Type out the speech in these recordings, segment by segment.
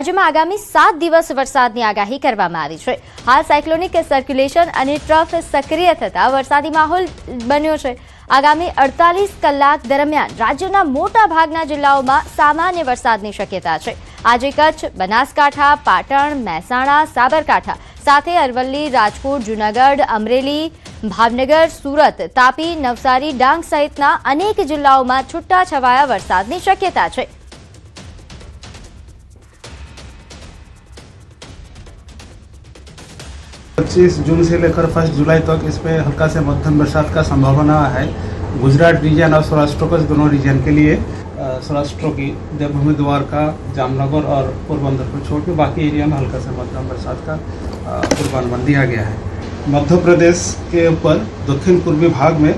રાજ્યમાં આગામી 7 દિવસ વરસાદની આગાહી કરવામાં આવી છે। હાલ સાયક્લોનિક સર્ક્યુલેશન અને ટ્રફ સક્રિય થતા વરસાદી માહોલ બન્યો છે। આગામી 48 કલાક દરમિયાન રાજ્યના મોટા ભાગના જિલ્લાઓમાં સામાન્ય વરસાદની શક્યતા છે। આજે કચ્છ, બનાસકાંઠા, પાટણ, મહેસાણા, સાબરકાંઠા સાથે અરવલ્લી, રાજકોટ, જૂનાગઢ, અમરેલી, ભાવનગર, સુરત, તાપી, નવસારી, ડાંગ સહિતના અનેક જિલ્લાઓમાં છૂટાછવાયા વરસાદની શક્યતા છે। 25 जून से लेकर 1 जुलाई तक इसमें हल्का से मध्यम बरसात का संभावना है। गुजरात रीजन और सौराष्ट्र को दोनों रीजन के लिए सौराष्ट्र की देवभूमि, द्वारका, जामनगर और पोरबंदर को छोड़ के बाकी एरिया में हल्का से मध्यम बरसात का पूर्वानुमान दिया गया है। मध्य प्रदेश के ऊपर दक्षिण पूर्वी भाग में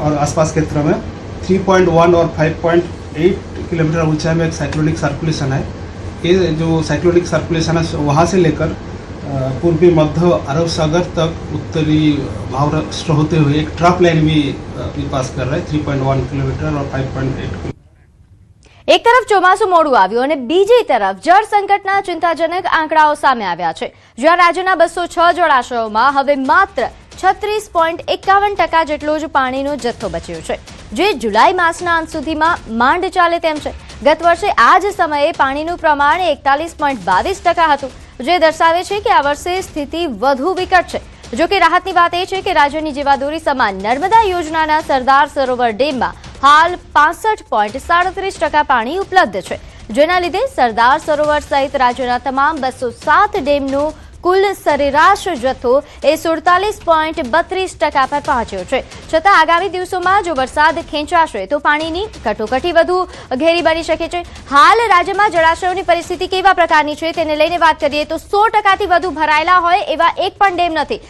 और आसपास के क्षेत्र में 3.1 और 5.8 किलोमीटर ऊंचाई में एक साइक्लोनिक सर्कुलेशन है। ये जो साइक्लोनिक सर्कुलेशन है वहाँ से लेकर पूर्वी मध्य अरब सागर तक उत्तरी महाराष्ट्र होते हुए एक ट्रफ लाइन भी पास कर रहा है 3.1 किलोमीटर और 5.8 એક તરફ ચોમાસું મોડું આવ્યું અને બીજી તરફ જળ સંકટના ચિંતાજનક આંકડાઓ સામે આવ્યા છે। જ્યાં રાજ્યના 206 જળાશયોમાં હવે માત્ર 36.51% જેટલો જ પાણીનો જથ્થો બચ્યો છે, જે જુલાઈ માસના અંત સુધીમાં માંડ ચાલે તેમ છે। ગત વર્ષે આ જ સમયે પાણીનું પ્રમાણ 41.22% હતું, જે દર્શાવે છે કે આ વર્ષે સ્થિતિ વધુ વિકટ છે। જો કે રાહતની વાત એ છે કે રાજ્યની જીવાદોરી સમાન નર્મદા યોજનાના સરદાર સરોવર ડેમમાં હાલ 65.37% પાણી ઉપલબ્ધ છે, જેના લીધે સરદાર સરોવર સહિત રાજ્યના તમામ 207 ડેમનું કુલ સરેરાશ જથ્થો એ 47.32% પર પહોંચ્યો છે। છતાં આગામી દિવસોમાં જો વરસાદ ખેંચાશે તો પાણીની કટોકટી વધુ ઘેરી બની શકે છે। હાલ રાજ્યમાં જળાશયોની પરિસ્થિતિ કેવા પ્રકારની છે તેને લઈને વાત કરીએ તો 100%થી વધુ ભરાયેલા હોય એવા એક પણ ડેમ નથી।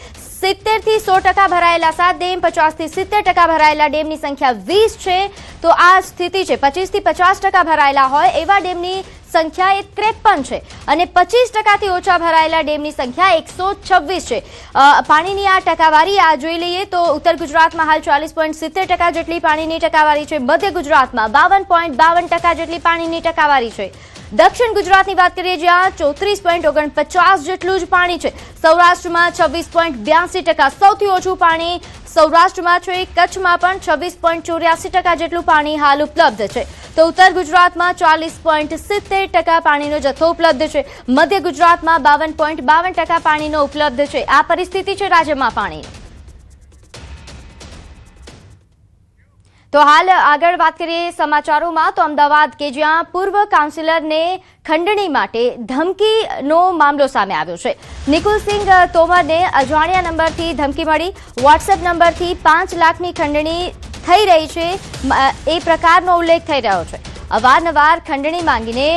70 થી 100% ભરાયેલા 7 ડેમ, 50 થી 70% ભરાયેલા ડેમની સંખ્યા 20 છે, તો આ સ્થિતિ છે 25 થી 50% ભરાયેલા હોય એવા ડેમની સંખ્યા 53 છે અને 25% થી ઓછા ભરાયેલા ડેમની સંખ્યા 126 છે। પાણીની આ ટકાવારી આ જોઈ લઈએ તો ઉત્તર ગુજરાતમાં હાલ 40.70% જેટલી પાણીની ટકાવારી છે, મધ્ય ગુજરાતમાં 52.52% જેટલી પાણીની ટકાવારી છે। દક્ષિણ ગુજરાતની વાત કરીએ જ્યાં 34.49% જેટલું જ પાણી છે। સૌરાષ્ટ્રમાં 26.82%, સૌથી ઓછું પાણી સૌરાષ્ટ્રમાં છે। કચ્છમાં પણ 26.84% જેટલું પાણી હાલ ઉપલબ્ધ છે, તો ઉત્તર ગુજરાતમાં 40.70% પાણીનો જથ્થો ઉપલબ્ધ છે, મધ્ય ગુજરાતમાં 52.52% પાણીનો ઉપલબ્ધ છે। આ પરિસ્થિતિ છે રાજ્યમાં પાણીની। તો હાલ આગળ વાત કરીએ સમાચારોમાં તો અમદાવાદ કે જ્યાં પૂર્વ કાઉન્સિલરને ખંડણી માટે ધમકીનો મામલો સામે આવ્યો છે। નિકુલસિંહ તોમરને અજાણ્યા નંબરથી ધમકી મળી, વોટ્સએપ નંબરથી 5 લાખની ખંડણી થઈ રહી છે એ પ્રકારનો ઉલ્લેખ થઈ રહ્યો છે। અવારનવાર ખંડણી માંગીને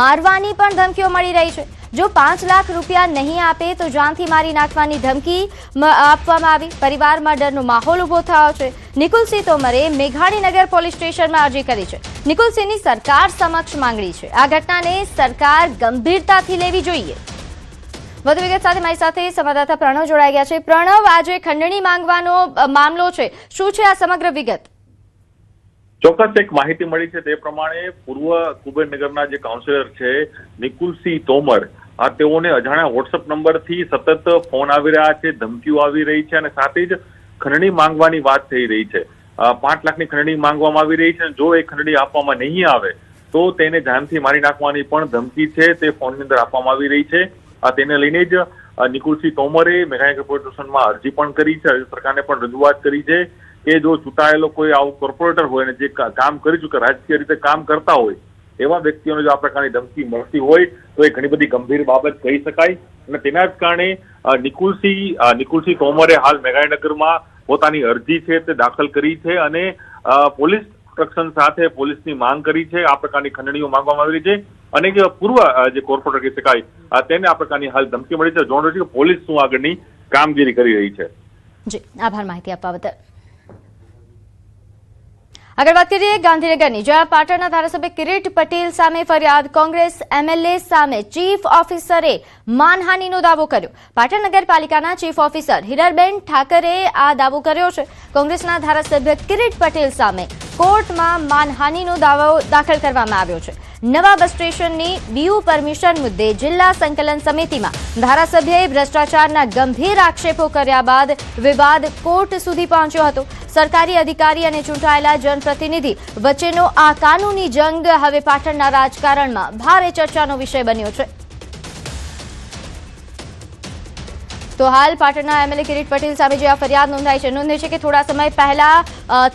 મારવાની પણ ધમકીઓ મળી રહી છે। જો 5 લાખ રૂપિયા નહીં આપે તો જાનથી મારી નાખવાની ધમકી આપવામાં આવી। પરિવારમાં ડરનો માહોલ ઉભો થયો છે। નિકુલસિંહ તોમરે મેઘાણીનગર પોલીસ સ્ટેશનમાં અરજી કરી છે। નિકુલસિંહની સરકાર સમક્ષ માંગણી છે। આ ઘટનાને સરકાર ગંભીરતાથી લેવી જોઈએ। વધુ વિગત સાથે મારી સાથે સંવાદદાતા પ્રણવ જોડાઈ ગયા છે। પ્રણવ, આજે ખંડણી માંગવાનો મામલો છે, શું છે આ સમગ્ર વિગત? ચોક્કસ એક માહિતી મળી છે તે પ્રમાણે પૂર્વ કુબેરનગરના જે કાઉન્સિલર છે નિકુલસિંહ તોમર, આ તેઓને અજાણ્યા વોટ્સએપ નંબરથી સતત ફોન આવી રહ્યા છે, ધમકીઓ આવી રહી છે અને સાથે જ ખંડણી માંગવાની વાત થઈ રહી છે। 5 લાખની ખંડણી માંગવામાં આવી રહી છે। જો એ ખંડણી આપવામાં નહીં આવે તો તેને જાનથી મારી નાખવાની પણ ધમકી છે તે ફોનની અંદર આપવામાં આવી રહી છે। તેને લઈને જ નિકુલસિંહ તોમરે મેઘાણીનગર પોલીસ સ્ટેશનમાં અરજી પણ કરી છે, સરકારને પણ રજૂઆત કરી છે કે જો ચૂંટાયેલો કોઈ આવું કોર્પોરેટર હોય અને જે કામ કરી ચૂકે, રાજકીય રીતે કામ કરતા હોય એવા વ્યક્તિઓને જો આ પ્રકારની ધમકી મળતી હોય તો એ ઘણી બધી ગંભીર બાબત કહી શકાય। અને તેના જ કારણે નિકુલસિંહ તોમરે હાલ મેઘાણીનગરમાં પોતાની અરજી છે તે દાખલ કરી છે અને પોલીસ પ્રોટેક્શન સાથે પોલીસની માંગ કરી છે। આ પ્રકારની ખંડણીઓ માંગવામાં આવી છે અને જે પૂર્વ જે કોર્પોરેટર કહી શકાય તેને આ પ્રકારની હાલ ધમકી મળી છે। જોવાનું છે કે પોલીસ શું આગળની કામગીરી કરી રહી છે। જી, આભાર માહિતી આપવા બદલ। આગળ વાત કરીએ ગાંધીનગરની, જ્યાં પાટણના ધારાસભ્ય કિરીટ પટેલ સામે ફરિયાદ। કોંગ્રેસ એમએલએ સામે ચીફ ઓફિસરે માનહાનિનો દાવો કર્યો। પાટણ નગરપાલિકાના ચીફ ઓફિસર હિરલબેન ઠાકરે આ દાવો કર્યો છે। કોંગ્રેસના ધારાસભ્ય કિરીટ પટેલ સામે કોર્ટમાં માનહાનિનો દાવો દાખલ કરવામાં આવ્યો છે. નવા બસ સ્ટેશનની બીયુ પરમિશન મુદ્દે જિલ્લા સંકલન સમિતિમાં ધારાસભ્યએ ભ્રષ્ટાચારના ગંભીર આક્ષેપો કર્યા બાદ વિવાદ કોર્ટ સુધી પહોંચ્યો હતો. સરકારી અધિકારી અને ચૂંટાયેલા જનપ્રતિનિધિ વચ્ચેનો આ કાનૂની જંગ હવે પાટણના રાજકારણમાં ભારે ચર્ચાનો વિષય બન્યો છે. તો હાલ પાટણના એમએલએ કિરીટ પટેલ સામે જે આ ફરિયાદ નોંધાઈ છે, નોંધે છે કે થોડા સમય પહેલા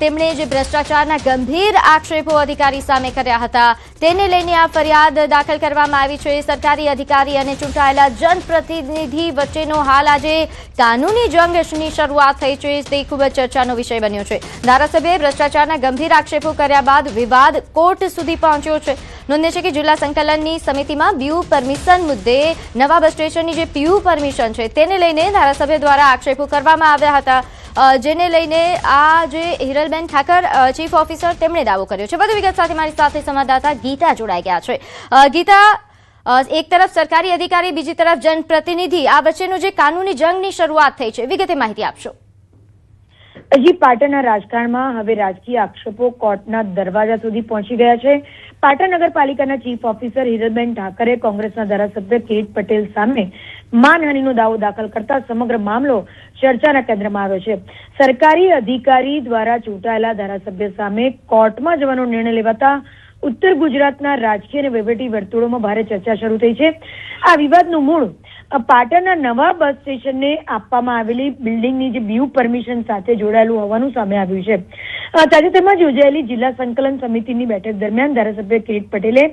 તેમણે જે ભ્રષ્ટાચારના ગંભીર આક્ષેપો અધિકારી સામે કર્યા હતા તેને લઈને આ ફરિયાદ દાખલ કરવામાં આવી છે. સરકારી અધિકારી અને ચૂંટાયેલા જનપ્રતિનિધિ વચ્ચેનો હાલ આજે કાનૂની જંગની શરૂઆત થઈ છે તે ખૂબ જ ચર્ચાનો વિષય બન્યો છે. ધારાસભ્યએ ભ્રષ્ટાચારના ગંભીર આક્ષેપો કર્યા બાદ વિવાદ કોર્ટ સુધી પહોંચ્યો છે. નોંધે છે કે જિલ્લા સંકલનની સમિતિમાં બીયુ પરમિશન મુદ્દે નવા બસ સ્ટેશનની જે પીયુ પરમિશન છે તેને લઈને ધારાસભ્ય દ્વારા આક્ષેપો કરવામાં આવ્યા હતા, જેને લઈને આ જે હિરલબેન ઠાકર ચીફ ઓફિસર તેમણે દાવો કર્યો છે. વધુ વિગત સાથે મારી સાથે સંવાદદાતા ગીતા જોડાઈ ગયા છે. ગીતા, એક તરફ સરકારી અધિકારી, બીજી તરફ જનપ્રતિનિધિ, આ વચ્ચેનો જે કાનૂની જંગની શરૂઆત થઈ છે, વિગતે માહિતી આપશો. હજી પાટણના રાજકારણમાં હવે રાજકીય આક્ષેપો કોર્ટના દરવાજા સુધી પહોંચી ગયા છે. પાટણ નગરપાલિકાના ચીફ ઓફિસર હિરલબેન ઠાકરે કોંગ્રેસના ધારાસભ્ય કિરીટ પટેલ સામે માનહાનિનો દાવો દાખલ કરતા સમગ્ર મામલો ચર્ચાના કેન્દ્રમાં આવ્યો છે. સરકારી અધિકારી દ્વારા ચૂંટાયેલા ધારાસભ્ય સામે કોર્ટમાં જવાનો નિર્ણય લેવાતા ઉત્તર ગુજરાતના રાજકીય અને વહીવટી વર્તુળોમાં ભારે ચર્ચા શરૂ થઈ છે. આ વિવાદનું મૂળ પાટણના નવા બસ સ્ટેશનને આપવામાં આવેલી બિલ્ડિંગની જે બીયુ પરમિશન સાથે જોડાયેલું હોવાનું સામે આવ્યું છે. તાજેતરમાં જ યોજાયેલી જિલ્લા સંકલન સમિતિની બેઠક દરમિયાન ધારાસભ્ય કિરીટ પટેલે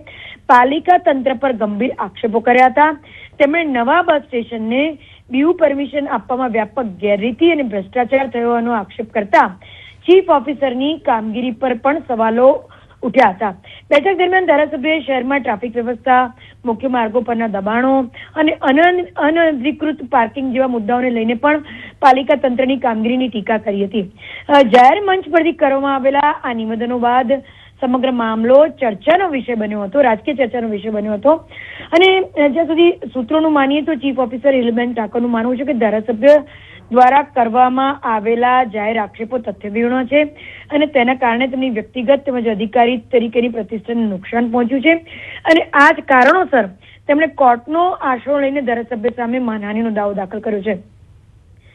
પાલિકા તંત્ર પર ગંભીર આક્ષેપો કર્યા હતા. તેમણે નવા બસ સ્ટેશનને બીયુ પરમિશન આપવામાં વ્યાપક ગેરરીતિ અને ભ્રષ્ટાચાર થયો હોવાનો આક્ષેપ કરતા ચીફ ઓફિસરની કામગીરી પર પણ સવાલો ઉઠ્યા હતા. બેઠક દરમિયાન ધારાસભ્યએ શહેરમાં ટ્રાફિક વ્યવસ્થા, મુખ્ય માર્ગો પરના દબાણો અને અનધિકૃત પાર્કિંગ જેવા મુદ્દાઓને લઈને પણ પાલિકા તંત્રની કામગીરીની ટીકા કરી હતી. જાહેર મંચ પરથી કરવામાં આવેલા આ નિવેદનો બાદ સમગ્ર મામલો ચર્ચાનો વિષય બન્યો હતો, રાજકીય ચર્ચાનો વિષય બન્યો હતો. અને જ્યાં સુધી સૂત્રોનું માનીએ તો ચીફ ઓફિસર હિરલબેન ઠાકરનું માનવું છે કે ધારાસભ્ય દ્વારા કરવામાં આવેલા જાહેર આક્ષેપો તથ્યવિહોણા છે અને તેના કારણે તેમની વ્યક્તિગત તેમજ અધિકારી તરીકેની પ્રતિષ્ઠાને નુકસાન પહોંચ્યું છે. અને આ જ કારણોસર તેમણે કોર્ટનો આશરો લઈને ધારાસભ્ય સામે માનહાનિનો દાવો દાખલ કર્યો છે.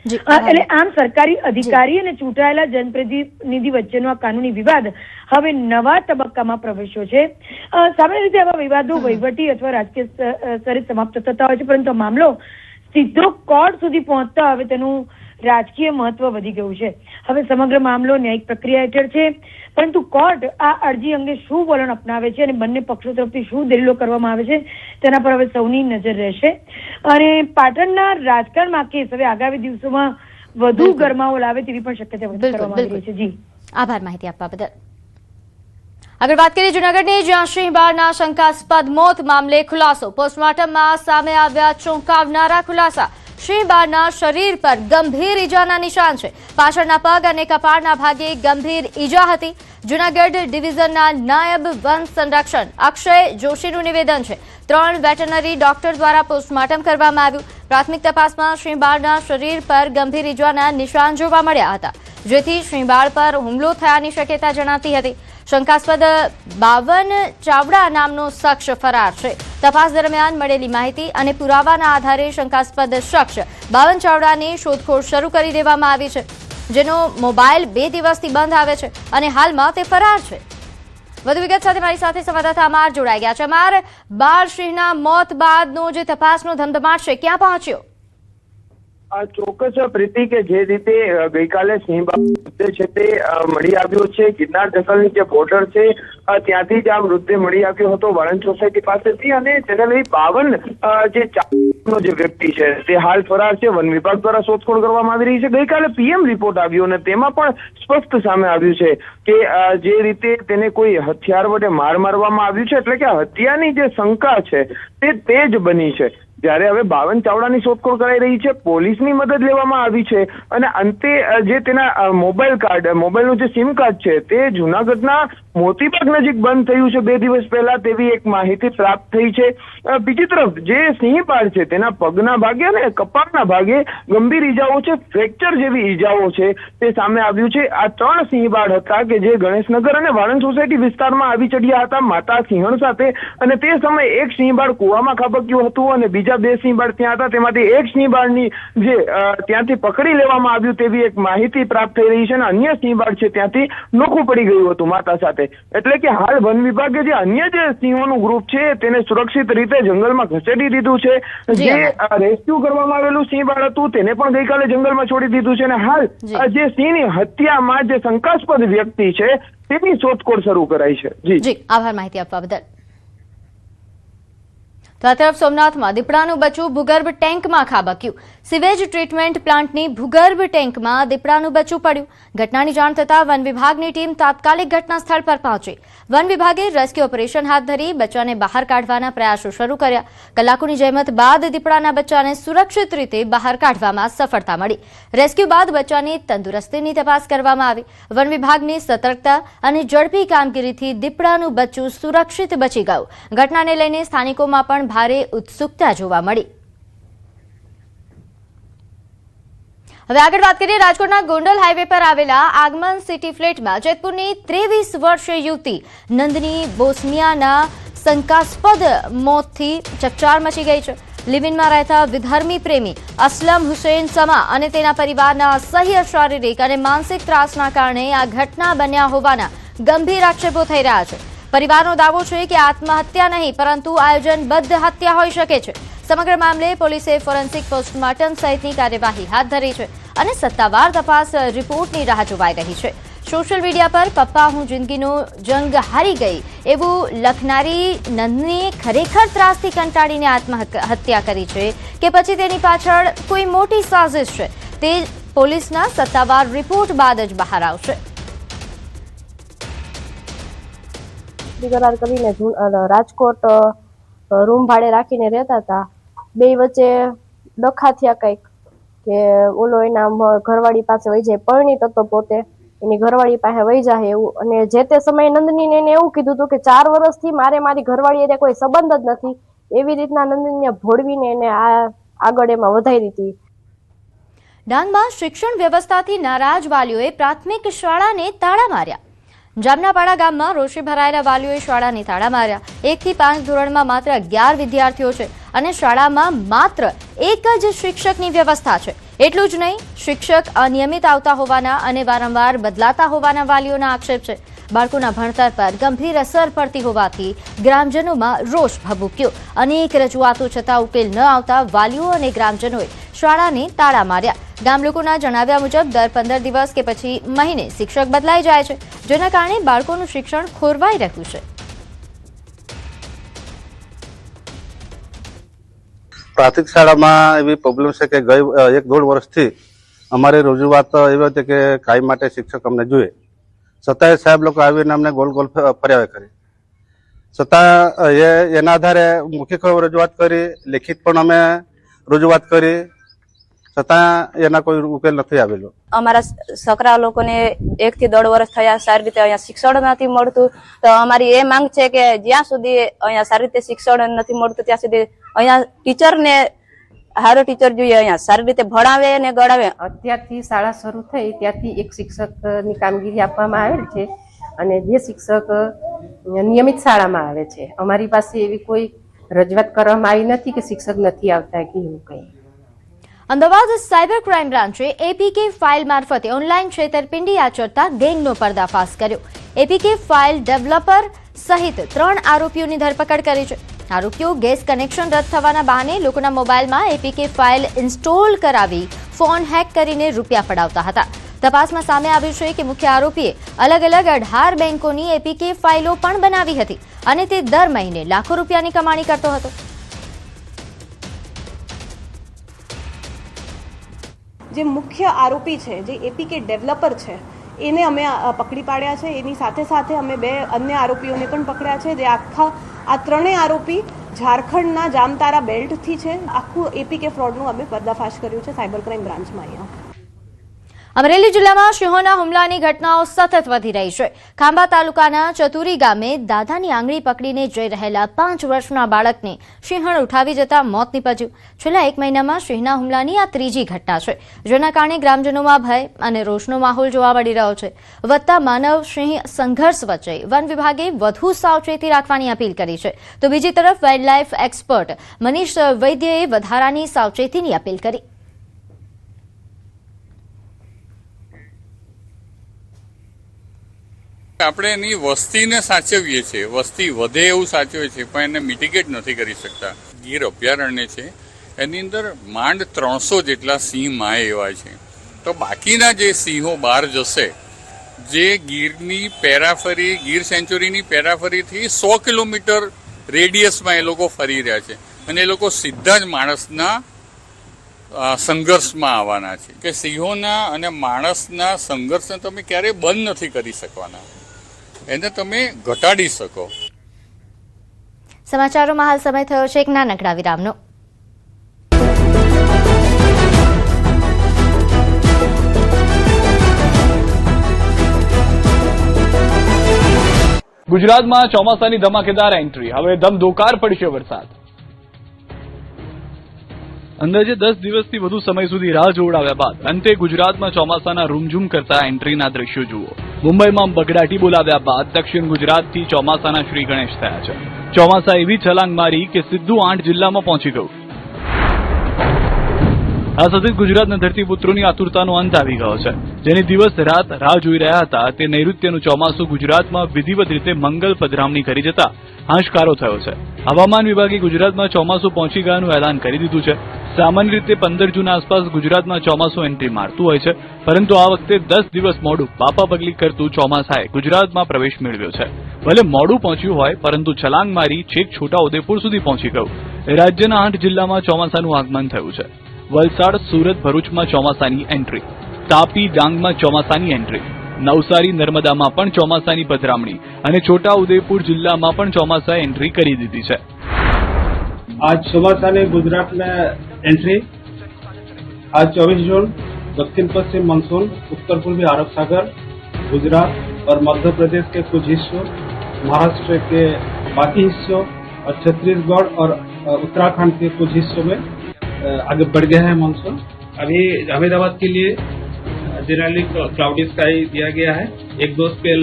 એટલે આમ સરકારી અધિકારી અને ચૂંટાયેલા જનપ્રતિનિધિ વચ્ચેનો આ કાનૂની વિવાદ હવે નવા તબક્કામાં પ્રવેશ્યો છે. સામાન્ય રીતે આવા વિવાદો વહીવટી અથવા રાજકીય સ્તરે સમાપ્ત થતા હોય છે, પરંતુ આ મામલો સીધો કોર્ટ સુધી પહોંચતા હવે તેનું રાજકીય મહત્વ વધી ગયું છે. હવે સમગ્ર મામલો ન્યાયિક પ્રક્રિયા હેઠળ છે, પરંતુ કોર્ટ આ અરજી અંગે શું વલણ અપનાવે છે અને બંને પક્ષો તરફથી શું દલીલો કરવામાં આવે છે તેના પર હવે સૌની નજર રહેશે. અને પાટણના રાજકારણમાં કેસ હવે આગામી દિવસોમાં વધુ ગરમાવો લાવે તેવી પણ શક્યતા વ્યક્ત કરવામાં આવી રહી છે. જી, આભાર માહિતી આપવા બદલ. આગળ વાત કરીએ જૂનાગઢની, જ્યાં સિંહ બાળના શંકાસ્પદ મોત મામલે ખુલાસો. પોસ્ટમોર્ટમમાં સામે આવ્યા ચોંકાવનારા ખુલાસા. સિંહ બાળના શરીર પર ગંભીર ઈજાના નિશાન છે. પાછળના પગ અને કપાળના ભાગે ગંભીર ઈજા હતી. જૂનાગઢ ડિવિઝનના નાયબ વન સંરક્ષણ અક્ષય જોશીનું નિવેદન છે. 3 વેટરનરી ડોક્ટર દ્વારા પોસ્ટમોર્ટમ કરવામાં આવ્યું. પ્રાથમિક તપાસમાં સિંહ બાળના શરીર પર ગંભીર ઈજાના નિશાન જોવા મળ્યા હતા, જેથી સિંહ બાળ પર હુમલો થયાની શક્યતા જણાતી હતી. શંકાસ્પદ 52 ચાવડા નામનો શખ્સ ફરાર છે. તપાસ દરમિયાન મળેલી માહિતી અને પુરાવાના આધારે શંકાસ્પદ શખ્સ 52 ચાવડાની શોધખોળ શરૂ કરી દેવામાં આવી છે, જેનો મોબાઈલ 2 દિવસથી બંધ આવે છે અને હાલમાં તે ફરાર છે. વધુ વિગત સાથે મારી સાથે સંવાદદાતા અમાર જોડાઈ ગયા છે. અમાર, બાળસિંહના મોત બાદનો જે તપાસનો ધમધમાટ છે ક્યાં પહોંચ્યો? ચોક્કસ પ્રીતિ, કે જે રીતે ગઈકાલે સિંહબાળ છે તે મળી આવ્યો છે ગિરનાર જંગલની જે બોર્ડર છે ત્યાંથી જ આ મૃતદેહ મળી આવ્યો હતો વાળંદ સોસાયટી પાસેથી. અને તેને લઈ 52 જે વ્યક્તિ છે તે હાલ ફરાર છે. વન વિભાગ દ્વારા શોધખોળ કરવામાં આવી રહી છે. ગઈકાલે પીએમ રિપોર્ટ આવ્યો અને તેમાં પણ સ્પષ્ટ સામે આવ્યું છે કે જે રીતે તેને કોઈ હથિયાર વડે મારવામાં આવ્યું છે, એટલે કે હત્યાની જે શંકા છે તે જ બની છે. જ્યારે હવે 52 ચાવડાની શોધખોળ કરાઈ રહી છે, પોલીસની મદદ લેવામાં આવી છે અને અંતે જે તેના મોબાઈલનું જે સિમ કાર્ડ છે તે જૂનાગઢના મોતીબાગ નજીક બંધ થયું છે 2 દિવસ પહેલા, તેવી એક માહિતી પ્રાપ્ત થઈ છે. બીજી તરફ જે સિંહબાળ છે તેના પગના ભાગે અને કપાળના ભાગે ગંભીર ઈજાઓ છે, ફ્રેક્ચર જેવી ઈજાઓ છે તે સામે આવ્યું છે. આ 3 સિંહબાળ હતા કે જે ગણેશનગર અને વાણંદ સોસાયટી વિસ્તારમાં આવી ચડ્યા હતા માતા સિંહણ સાથે, અને તે સમયે એક સિંહબાળ કૂવામાં ખાબક્યું હતું અને બીજા 2 સિંહબાળ ત્યાં હતા. તેમાંથી એક સિંહબાળની જે ત્યાંથી પકડી લેવામાં આવ્યું તેવી એક માહિતી પ્રાપ્ત થઈ રહી છે અને અન્ય સિંહબાળ છે ત્યાંથી નોખું પડી ગયું હતું માતા સાથે. એટલે કે હાલ વન વિભાગે જે અન્ય જે સિંહોનું ગ્રુપ છે તેને સુરક્ષિત રીતે જંગલમાં ખસેડી દીધું છે. જે રેસ્ક્યુ કરવામાં આવેલું સિંહબાળ હતું તેને પણ ગઈકાલે જંગલમાં છોડી દીધું છે અને હાલ જે સિંહની હત્યામાં જે શંકાસ્પદ વ્યક્તિ છે તેની શોધખોળ શરૂ કરાઈ છે. જી આભાર માહિતી આપવા બદલ. તો આ તરફ સોમનાથમાં દીપડાનું બચ્ચું ભૂગર્ભ ટેન્કમાં ખાબક્યું. સિવેજ ટ્રીટમેન્ટ પ્લાન્ટની ભૂગર્ભ ટેન્કમાં દીપડાનું બચ્ચું પડ્યું. ઘટનાની જાણ થતાં વન વિભાગની ટીમ તાત્કાલિક ઘટના સ્થળ પર પહોંચી. વન વિભાગે રેસ્ક્યુ ઓપરેશન હાથ ધરી બચ્ચાને બહાર કાઢવાના પ્રયાસો શરૂ કર્યા. કલાકોની જહેમત બાદ દીપડાના બચ્ચાને સુરક્ષિત રીતે બહાર કાઢવામાં સફળતા મળી. રેસ્ક્યુ બાદ બચ્ચાની તંદુરસ્તીની તપાસ કરવામાં આવી. વન વિભાગની સતર્કતા અને ઝડપી કામગીરીથી દીપડાનું બચ્ચું સુરક્ષિત બચી ગયું. ઘટનાને લઈને સ્થાનિકોમાં પણ ભારે ઉત્સુકતા જોવા મળી. હવે આગળ વાત કરીએ રાજકોટના ગોંડલ હાઈવે પર આવેલા આગમન સિટી ફ્લેટમાં જેતપુરની 23 વર્ષીય યુવતી નંદની બોસમિયાના શંકાસ્પદ મોતથી ચકચાર મચી ગઈ છે. લિવિનમાં રહેતા વિધર્મી પ્રેમી અસલમ હુસેન સમા અને તેના પરિવારના અસહ્ય શારીરિક અને માનસિક ત્રાસના કારણે આ ઘટના બન્યા હોવાના ગંભીર આક્ષેપો થઈ રહ્યા છે. પરિવારનો દાવો છે કે આત્મહત્યા નહીં પરંતુ આયોજનબદ્ધ હત્યા હોઈ શકે છે. સમગ્ર મામલે પોલીસે ફોરેન્સિક પોસ્ટમોર્ટમ સહિતની કાર્યવાહી હાથ ધરી છે અને સત્તાવાર તપાસ રિપોર્ટની રાહ જોવાઈ રહી છે. સોશિયલ મીડિયા પર પપ્પા હું જિંદગીનો જંગ હારી ગઈ એવું લખનારી નંદનીએ ખરેખર ત્રાસથી કંટાળીને આત્મહત્યા કરી છે કે પછી તેની પાછળ કોઈ મોટી સાજિશ છે તે પોલીસના સત્તાવાર રિપોર્ટ બાદ જ બહાર આવશે. કરાર કરીને રાજકોટ રૂમ ભાડે રાખીને રહેતા હતા. 2 વચ્ચે ડખા થયા કંઈક કે ઓલો એના ઘરવાળી પાસે વહી જાય, પરણિત હતો પોતે, એની ઘરવાળી પાસે વહી જાય એવું. અને જે તે સમયે નંદનીને એને એવું કીધું હતું કે 4 વર્ષથી મારી ઘરવાળી એને કોઈ સંબંધ જ નથી. એવી રીતના નંદનીને ભોળવીને એને આગળ એમાં વધારી હતી. ડાંગમાં શિક્ષણ વ્યવસ્થાથી નારાજ વાલીઓએ પ્રાથમિક શાળાને તાળા માર્યા. જામનાપાડા ગામમાં રોષે ભરાયેલા વાલીઓએ શાળાને તાળા માર્યા. 1 થી 5 ધોરણમાં માત્ર 11 વિદ્યાર્થીઓ છે અને શાળામાં માત્ર 1 જ શિક્ષકની વ્યવસ્થા છે. એટલું જ નહીં, શિક્ષક અનિયમિત આવતા હોવાના અને વારંવાર બદલાતા હોવાના વાલીઓના આક્ષેપ છે. બાળકોના ભણતર પર ગંભીર અસર પડતી હોવાથી ગ્રામજનોમાં રોષ ભભૂક્યો. અનેક રજૂઆતો છતાં ઉકેલ ન આવતા વાલીઓ અને ગ્રામજનોએ શાળાને તાળા માર્યા. ગામ લોકોના જણાવ્યા મુજબ દર 15 દિવસ કે પછી મહિને શિક્ષક બદલાઈ જાય છે, જેના કારણે બાળકોનું શિક્ષણ ખોરવાઈ રહ્યું છે. પ્રાથમિક શાળામાં એવી પ્રોબ્લેમ છે કે ગઈ 1-1.5 વર્ષથી અમારી રજૂઆત એવી હતી કે કાયમ માટે શિક્ષક અમને જોઈએ. છતાંય સાહેબ લોકો આવીને અમને ગોલ ફર્યા કરી. છતાં એના આધારે મૌખિક રજૂઆત કરી, લેખિત પણ અમે રજૂઆત કરી, છતાં એના કોઈ ઉકેલ નથી આવેલો. અમારા છોકરા લોકોને 1 થી 1.5 વર્ષ થયા, સારી રીતે અહીંયા શિક્ષણ નથી મળતું. તો અમારી એ માંગ છે કે જ્યાં સુધી અહીંયા સારી રીતે શિક્ષણ નથી મળતું ત્યાં સુધી અહીંયા ટીચરને સારો ટીચર જોઈએ, અહીંયા સારી રીતે ભણાવે અને ગણાવે. અત્યારથી શાળા શરૂ થઈ ત્યારથી એક શિક્ષકની કામગીરી આપવામાં આવેલ છે અને જે શિક્ષક નિયમિત શાળામાં આવે છે. અમારી પાસે એવી કોઈ રજૂઆત કરવામાં આવી નથી કે શિક્ષક નથી આવતા કે એવું કંઈ. અમદાવાદ સાયબર ક્રાઇમ બ્રાન્ચે એપીકે ફાઇલ મારફતે ઓનલાઈન છેતરપિંડી આચરતા ગેંગનો પર્દાફાશ કર્યો. એપીકે ફાઇલ ડેવલપર સહિત 3 આરોપીઓની ધરપકડ કરી છે. આરોપીઓ ગેસ કનેક્શન રદ થવાના બહાને લોકોના મોબાઈલમાં એપીકે ફાઇલ ઇન્સ્ટોલ કરાવી ફોન હેક કરીને રૂપિયા પડાવતા હતા. તપાસમાં સામે આવ્યું છે કે મુખ્ય આરોપીએ અલગ અલગ 18 બેંકોની એપીકે ફાઇલો પણ બનાવી હતી અને તે દર મહિને લાખો રૂપિયાની કમાણી કરતો હતો. જે મુખ્ય આરોપી છે, જે એપીકે ડેવલપર છે, એને અમે પકડી પાડ્યા છે. એની સાથે સાથે અમે 2 અન્ય આરોપીઓને પણ પકડ્યા છે. જે આ 3 આરોપી ઝારખંડના જામતારા બેલ્ટથી છે. આખું એપીકે ફ્રોડનું અમે પર્દાફાશ કર્યું છે સાયબર ક્રાઇમ બ્રાન્ચમાં અહીંયા. અમરેલી જિલ્લામાં સિંહોના હુમલાની ઘટનાઓ સતત વધી રહી છે. ખાંભા તાલુકાના ચતુરી ગામે દાદાની આંગળી પકડીને જઈ રહેલા 5 વર્ષના બાળકને સિંહણ ઉઠાવી જતા મોત નીપજ્યું. છેલ્લા 1 મહિનામાં સિંહના હુમલાની આ ત્રીજી ઘટના છે, જેના કારણે ગ્રામજનોમાં ભય અને રોષનો માહોલ જોવા મળી રહ્યો છે. વધતા માનવ સિંહ સંઘર્ષ વચ્ચે વન વિભાગે વધુ સાવચેતી રાખવાની અપીલ કરી છે, તો બીજી તરફ વાઇલ્ડલાઇફ એક્સપર્ટ મનીષ વૈદ્યએ વધારાની સાવચેતીની અપીલ કરી. આપણે એની વસ્તીને સાચવીએ છીએ, વસ્તી વધે એવું સાચવીએ છીએ, પણ એને મિટિગેટ નથી કરી શકતા. ગીર અભયારણ્ય છે, એની અંદર માંડ 300 જેટલા સિંહ માય એવા છે. તો બાકીના જે સિંહો બહાર જશે, જે ગીરની પેરાફરી, ગીર સેન્ચુરીની પેરાફરીથી 100 કિલોમીટર રેડિયસમાં એ લોકો ફરી રહ્યા છે, અને એ લોકો સીધા જ માણસના સંઘર્ષમાં આવવાના છે. કે સિંહોના અને માણસના સંઘર્ષને તમે ક્યારેય બંધ નથી કરી શકવાના, એને તમે ઘટાડી શકો. સમાચારોમાં હાલ સમય થયો છે એક નાનકડા વિરામનો. ગુજરાતમાં ચોમાસાની ધમાકેદાર એન્ટ્રી, હવે ધમધોકાર પડશે વરસાદ. અંદાજે 10 દિવસથી વધુ સમય સુધી રાહ જોવડાવ્યા બાદ અંતે ગુજરાતમાં ચોમાસાના રૂમઝૂમ કરતા એન્ટ્રીના દ્રશ્યો જુઓ. મુંબઈમાં બગડાટી બોલાવ્યા બાદ દક્ષિણ ગુજરાતથી ચોમાસાના શ્રી ગણેશ થયા છે. ચોમાસા એવી છલાંગ મારી કે સીધું 8 જિલ્લામાં પહોંચી ગયું. આ સાથે ગુજરાતના ધરતીપુત્રોની આતુરતાનો અંત આવી ગયો છે. જેની દિવસ રાત રાહ જોઈ રહ્યા હતા તે નૈઋત્યનું ચોમાસું ગુજરાતમાં વિધિવત રીતે મંગલ પધરામણી કરી જતા હાશકારો થયો છે. હવામાન વિભાગે ગુજરાતમાં ચોમાસું પહોંચી ગયાનું એલાન કરી દીધું છે. સામાન્ય રીતે 15 જૂન આસપાસ ગુજરાતમાં ચોમાસું એન્ટ્રી મારતું હોય છે, પરંતુ આ વખતે 10 દિવસ મોડું પાપા પગલી કરતું ચોમાસાએ ગુજરાતમાં પ્રવેશ મેળવ્યો છે. ભલે મોડું પહોંચ્યું હોય, પરંતુ છલાંગ મારી છેક છોટાઉદેપુર સુધી પહોંચી ગયું. રાજ્યના 8 જિલ્લામાં ચોમાસાનું આગમન થયું છે. વલસાડ, સુરત, ભરૂચમાં ચોમાસાની એન્ટ્રી, તાપી, ડાંગમાં ચોમાસાની એન્ટ્રી, નવસારી, નર્મદામાં પણ ચોમાસાની પધરામણી અને છોટાઉદેપુર જિલ્લામાં પણ ચોમાસાએ એન્ટ્રી કરી દીધી છે. आज चौमासा ने गुजरात में एंट्री. आज 24 जून दक्षिण पश्चिम मानसून उत्तर पूर्वी अरब सागर, गुजरात और मध्य प्रदेश के कुछ हिस्सों, महाराष्ट्र के बाकी हिस्सों और छत्तीसगढ़ और उत्तराखंड के कुछ हिस्सों में आगे बढ़ गया है मानसून. अभी अहमदाबाद के लिए जनरली क्लाउडी स्काई दिया गया है. 1-2 spell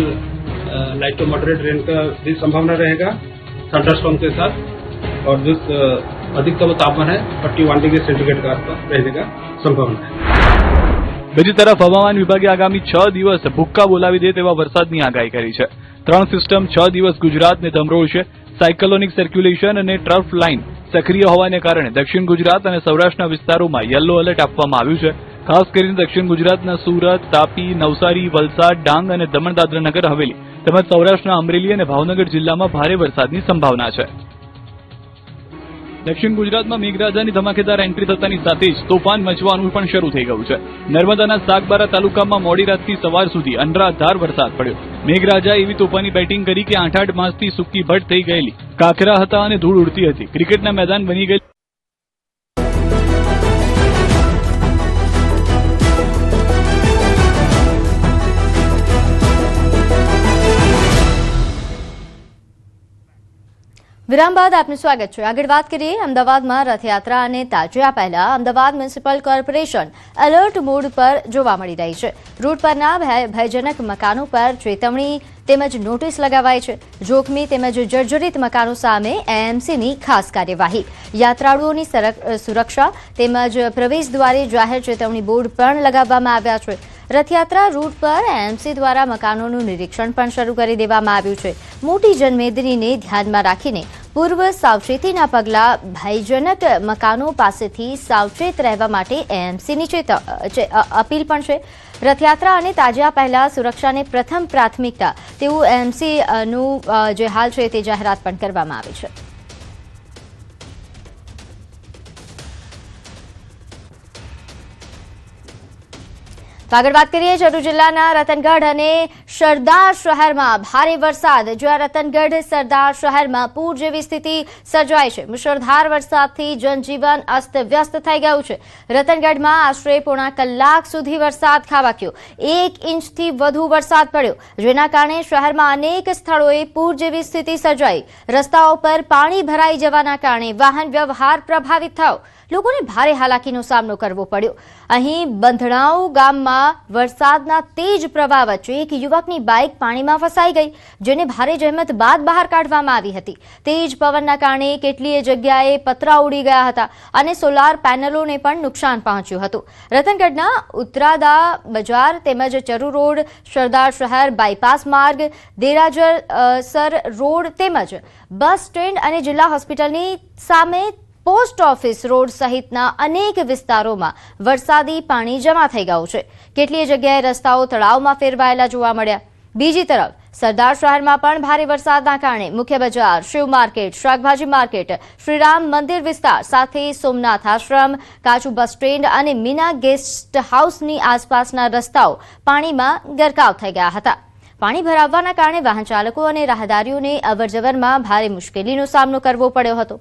light to moderate rain का भी संभावना रहेगा थंडरस्टॉर्म के साथ. और जो अधिकतम तापमान है 41 डिग्री सेंटीग्रेड का आसपास रहने का संभावना है. બીજી તરફ હવામાન વિભાગે આગામી 6 દિવસ ભૂક્કા બોલાવી દે તેવા વરસાદની આગાહી કરી છે. 3 સિસ્ટમ 6 દિવસ ગુજરાતને ધમરોળશે. સાયક્લોનિક સર્ક્યુલેશન અને ટ્રફ લાઇન સક્રિય હોવાને કારણે દક્ષિણ ગુજરાત અને સૌરાષ્ટ્રના વિસ્તારોમાં યલો એલર્ટ આપવામાં આવ્યું છે. ખાસ કરીને દક્ષિણ ગુજરાતના સુરત, તાપી, નવસારી, વલસાડ, ડાંગ અને દમણ દાદરા નગર હવેલી તેમજ સૌરાષ્ટ્રના અમરેલી અને ભાવનગર જિલ્લામાં ભારે વરસાદની સંભાવના છે. દક્ષિણ ગુજરાતમાં મેઘરાજાની ધમાકેદાર એન્ટ્રી થતાની સાથે જ તોફાન મચવાનું પણ શરૂ થઈ ગયું છે. નર્મદાના સાગબારા તાલુકામાં મોડી રાતથી સવાર સુધી અનરાધાર વરસાદ પડ્યો. મેઘરાજા એવી તોફાની બેટિંગ કરી કે 8-8 માસથી સૂકી ભટ્ટ થઈ ગયેલી કાંકરા હતા અને ધૂળ ઉડતી હતી ક્રિકેટના મેદાન બની ગઈ. વિરામ બાદ આપનું સ્વાગત છે. આગળ વાત કરીએ અમદાવાદમાં રથયાત્રા અને તાજિયા પહેલા Ahmedabad municipal corporation alert mode પર જોવા મળી રહી છે. રૂટ પરના ભયજનક મકાનો પર ચેતવણી તેમજ નોટિસ લગાવાઈ છે. જોખમી તેમજ જર્જરિત મકાનો સામે એએમસીની ખાસ કાર્યવાહી. યાત્રાળુઓની સુરક્ષા તેમજ પ્રવેશ દ્વારે જાહેર ચેતવણી બોર્ડ પણ લગાવવામાં આવ્યા છે. રથયાત્રા રૂટ પર એએમસી દ્વારા મકાનોનું નિરીક્ષણ પણ શરૂ કરી દેવામાં આવ્યું છે. મોટી જનમેદનીને ધ્યાનમાં રાખીને પૂર્વ સાવચેતીના પગલાં ભયજનક મકાનો પાસેથી સાવચેત રહેવા માટે એએમસીની અપીલ પણ છે. રથયાત્રા અને તાજિયા પહેલા સુરક્ષાને પ્રથમ પ્રાથમિકતા તેવું એએમસીનું જે હાલ છે તે જાહેરાત પણ કરવામાં આવી છે. આગળ વાત કરીએ જરૂર જિલ્લાના રતનગઢ અને સરદાર શહેરમાં ભારે વરસાદ, જ્યાં રતનગઢ સરદાર શહેરમાં પૂર જેવી સ્થિતિ સર્જાઈ છે. મુશળધાર વરસાદથી જનજીવન અસ્તવ્યસ્ત થઈ ગયું છે. રતનગઢમાં આશરે પોણા કલાક સુધી વરસાદ ખાબક્યો. 1 ઇંચથી વધુ વરસાદ પડ્યો, જેના કારણે શહેરમાં અનેક સ્થળોએ પૂર જેવી સ્થિતિ સર્જાઈ. રસ્તાઓ પર પાણી ભરાઈ જવાના કારણે વાહન વ્યવહાર પ્રભાવિત થયો. લોકોને ભારે હાલાકીનો સામનો કરવો પડ્યો. અહીં બંધણાઉ ગામમાં વરસાદના તેજ પ્રવાહ વચ્ચે એક યુવકની બાઇક પાણીમાં ફસાઈ ગઈ, જેને ભારે જહેમત બાદ બહાર કાઢવામાં આવી હતી. તેજ પવનના કારણે કેટલીય જગ્યાએ પતરા ઉડી ગયા હતા અને સોલાર પેનલોને પણ નુકસાન પહોંચ્યું હતું. રતનગઢના ઉત્તરાદા બજાર તેમજ ચરુ રોડ, સરદાર શહેર બાયપાસ માર્ગ, દેરાજર રોડ તેમજ બસ સ્ટેન્ડ અને જિલ્લા હોસ્પિટલની સામે પોસ્ટ ઓફિસ રોડ સહિતના અનેક વિસ્તારોમાં વરસાદી પાણી જમા થઈ ગયું છે. કેટલીય જગ્યાએ રસ્તાઓ તળાવમાં ફેરવાયેલા જોવા મળ્યા. બીજી તરફ સરદાર શહેરમાં પણ ભારે વરસાદના કારણે મુખ્ય બજાર, શિવ માર્કેટ, શાકભાજી માર્કેટ, શ્રીરામ મંદિર વિસ્તાર સાથે સોમનાથ આશ્રમ, કાચુ બસ સ્ટેન્ડ અને મીના ગેસ્ટ હાઉસની આસપાસના રસ્તાઓ પાણીમાં ગરકાવ થઈ ગયા હતા. પાણી ભરાવવાના કારણે વાહન ચાલકો અને રાહદારીઓને અવરજવરમાં ભારે મુશ્કેલીનો સામનો કરવો પડ્યો હતો.